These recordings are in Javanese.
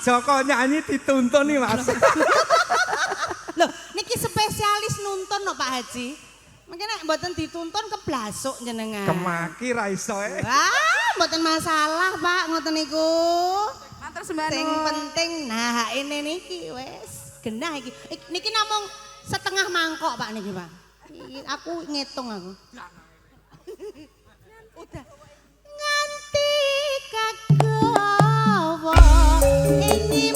Joko nyanyi dituntun nih Mas. Loh, niki spesialis nuntun no Pak Haji. Mungkin nek mboten dituntun keblasuk jenengan. Kemaki ra iso Wah, mboten masalah Pak, ngoten niku. Matur sembah Sing penting nah ini niki wes genah iki. Niki namung setengah mangkok Pak niki Pak. Aku ngitung aku. Udah. Nganti kagawa ing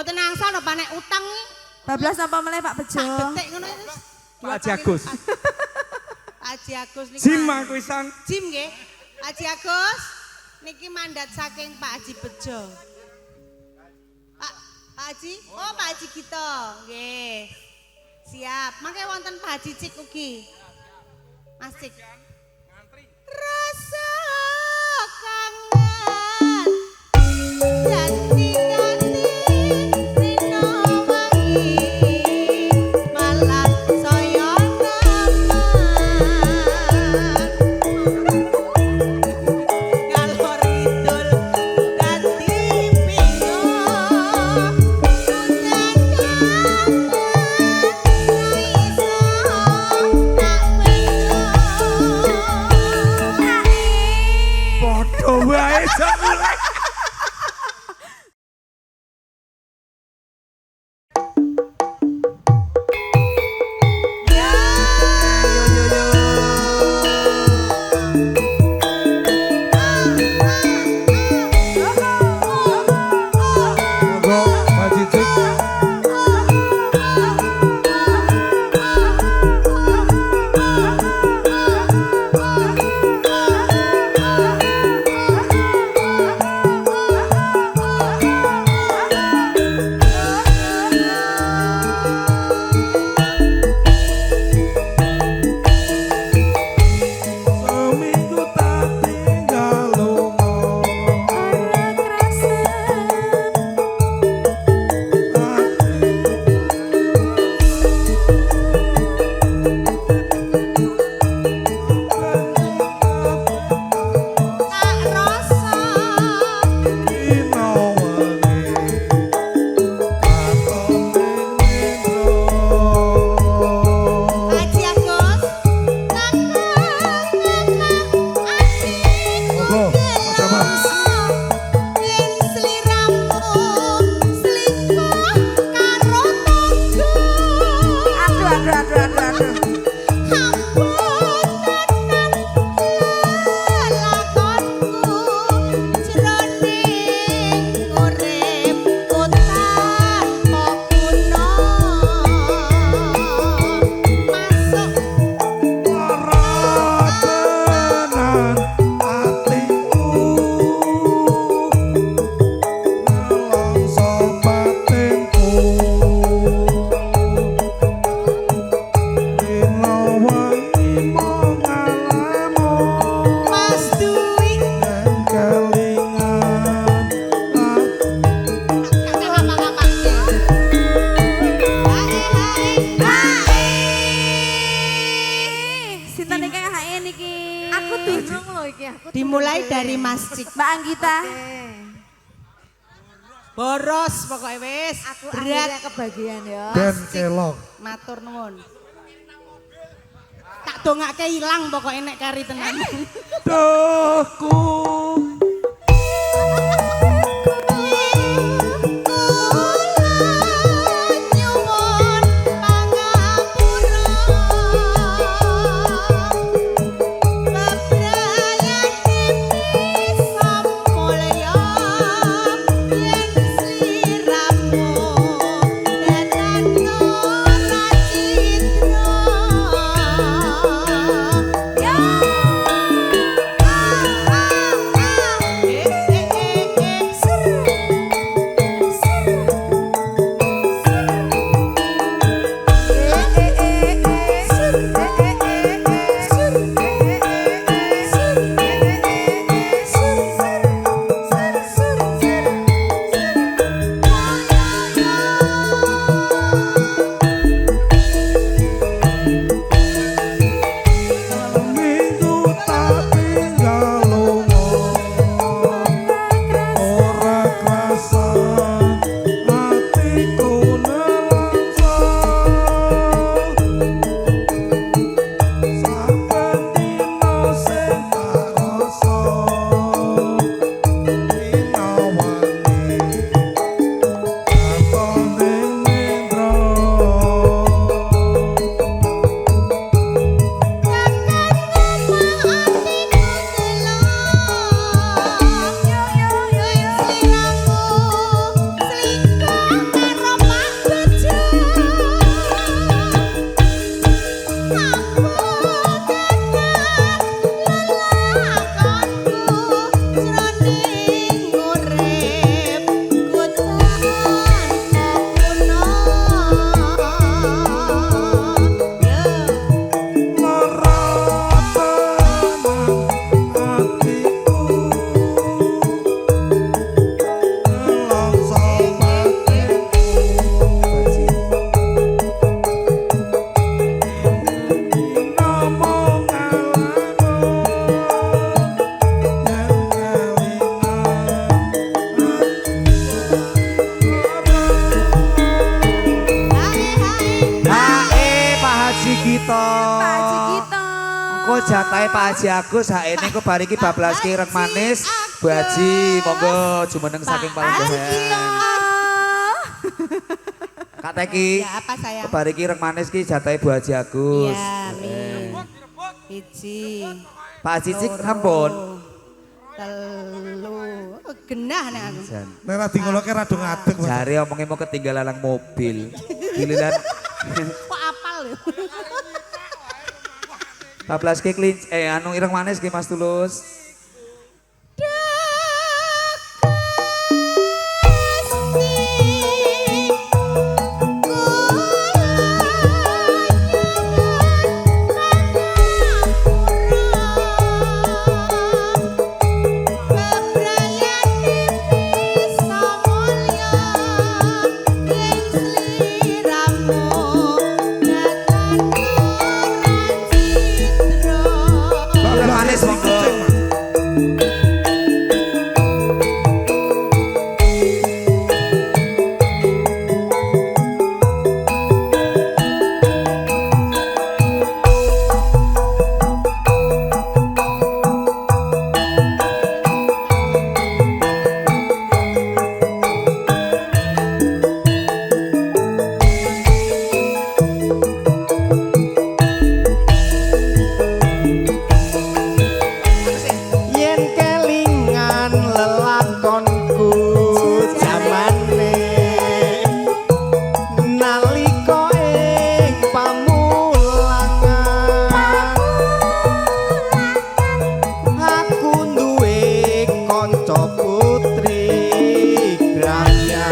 Mboten angsal napa nek utang iki. Bablas napa meneh Pak Bejo? Sak detik ngono wis. Pak Haji Agus. Pak Haji Agus niki. Jim aku isan. Jim nggih. Pak Haji Agus niki mandat saking Pak Haji Bejo. Pak Haji? Oh, Pak Haji Gito. Nggih. Siap. Mangke wonten Pak Haji Cik ugi. Mas Cik. Rasa kangen ganti-ganti rino wangi malah saya ngalor kidul ganti pingo Padha wae jambule. Monggo Pak Cicik. Seminggu tak tinggal lunga. tak rasa Dino wengi katon ning Haji Agus takut Monggo, Mas Jamal. yen sliramu selingkuh karo tonggo Aduh. Lara tenan atiku nelongso batinku dino wengi mong ngalamu dan kelingan Sinten iki HE niki? Aku bingung lho iki aku. Dimulai dari masjid. Mbak Anggita. Boros pokoknya wis. Aku Berat. akhirnya kebagian ya. dan kelong. Matur nuwun. Tak dongake ilang pokoknya nek kari tenan. Dohku Nyuwun pangapura. Bebrayan bisa mulya yen sliramu tenan ora citra. Ya jatahe Pak Haji Agus hak ini kok bar iki bablaske reng manis Bu Haji monggo jumeneng saking palenggahan Kak Teki Ya apa sayang? kebar iki reng manis ki jatahe Bu Haji Agus Ya mi. Biji. Pak Haji cik sampun Telu. Genah nek aku. Jan. Nek ra dingoloke rada ngadeg. Jare omonge mau ketinggalan nang mobil giliran Kok apal lho. bablaske anu ireng manis ki Mas Tulus ireng manis monggo yen kelingan lelakonku jamane nalika ing pamulangan aku duwe kanca putri Gramya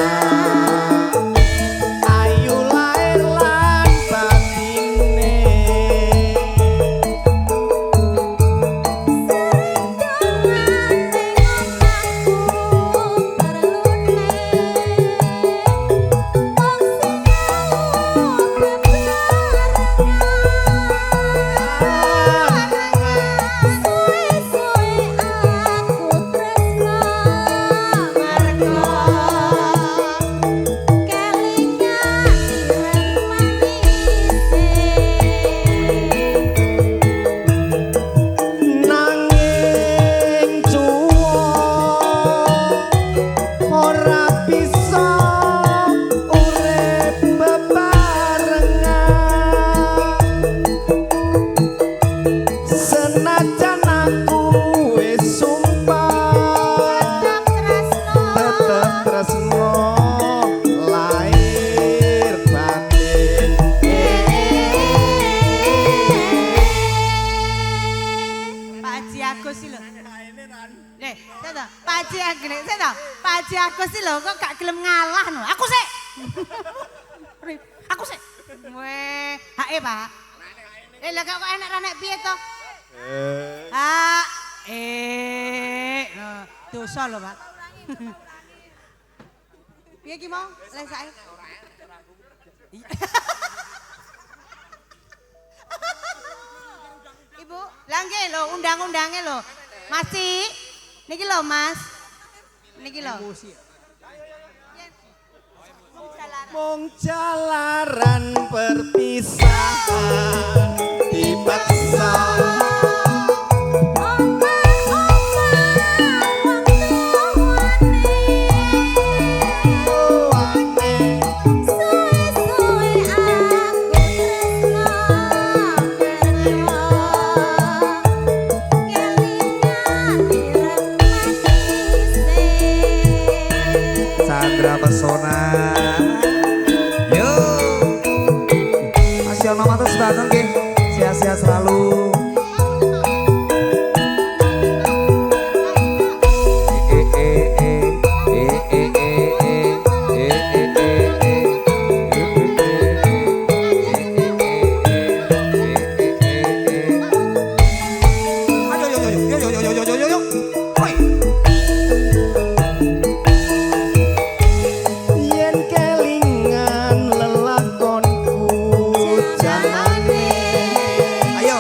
ayu lair lan batine nanging cuwok ora bisa urip bebarengan senajan aku wis sumpah tetep tresno lair batin Pak Haji Agus sih lho. Nih, saya Pak Haji Agus, saya Pak Haji Agus sih lho, kok gak gelem ngalah no. Aku sih. Aku sih. Weh, hae Pak. Lah kok enak ra nek piye to? Dosa lho Pak. Piye ki mau? Lesake. Ibu, lah nggih lho undang-undange lho. Mas Cik, niki lho Mas. Niki lho. mung jalaran perpisahan dipaksa Chandra Pesona. Yo. Masih ono matur sedanten nggih. Sehat-sehat selalu. Ayo yo yo yo yo yo yo yo yo yo. Hoi. yen kelingan lelakonku jamane Ayo,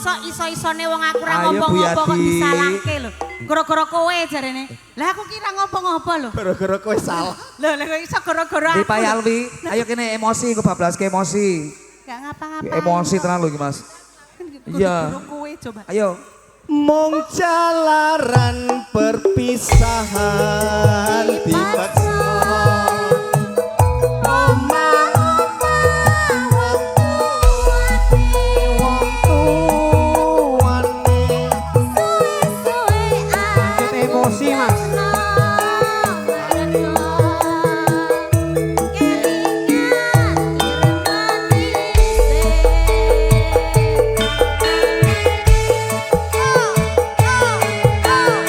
Mosok iso-isone wong aku ra Ayo, Bu ngomong-ngomong kok Yadi. disalahke lho. Gara-gara kowe jarene. Lah aku kira ngomong-ngomong lho. Gara-gara kowe salah. Lho kok iso gara-gara Di aku. Pak Yalwi, ayo kene emosi, gue bablaske emosi. Gak ngapa-ngapa. Emosi tenan lho iki Mas. Iya. Gara-gara kowe coba. Ayo. Mung jalaran perpisahan dipaksa wong tuane Emosi Mas.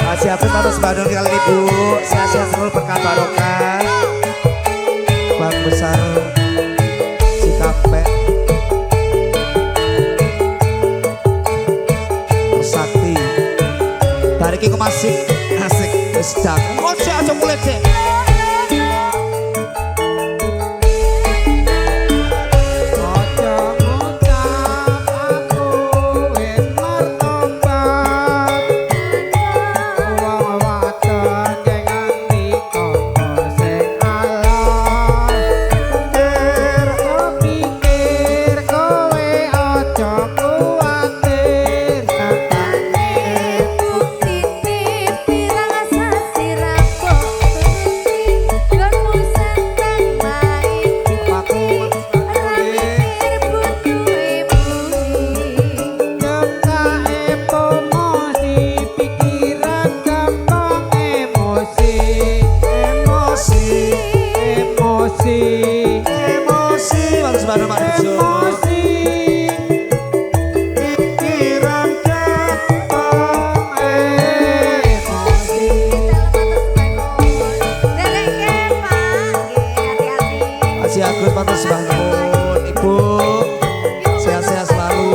Haji Hafiz matur Bandung kali ini Bu. Sehat-sehat selalu berkah barokah. Bang besar Cikampek. Sakti. Bariki ku masih asik wis dak. Ojo aja mulai dek. Ojo ngucap aku wis martobat. Wong wadon nganti koko sing alon. Pikir kowe ojo kuwatir sakane. Cekake promosi pikiran gampang emosi. Emosi. Emosi. Emosi matur Bandung Pak Bejo. Emosi. Pikiran gampang emosi. Haji Agus matur Bandung. Ibu sehat-sehat selalu.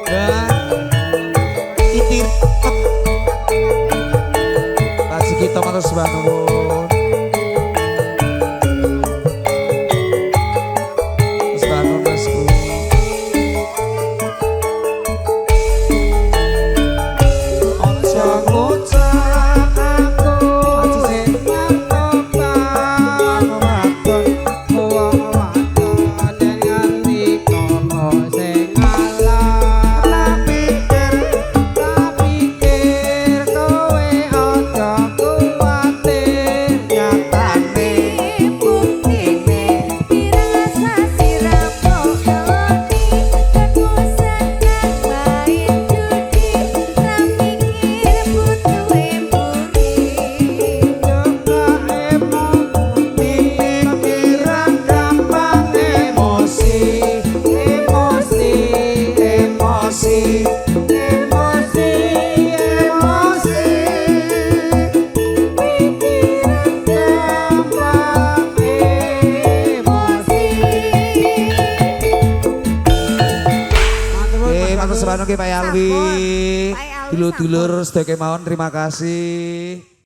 Ya. Itir. Haji kita matur Bandung. Bandung Mas Bu. Ojo ngucap aku sing martobat. Wong wadon nganti koko sing alon. Pikir kowe ojo kuwatir nyatane. Pikiran gampang emosi. Emosi. Emosi. Emosi, emosi, pikiran gampang emosi. Matur Bandung ki Pak Yalwi. Sampun. Pak Yalwi Dulur-dulur sedaya kemawon terima kasih.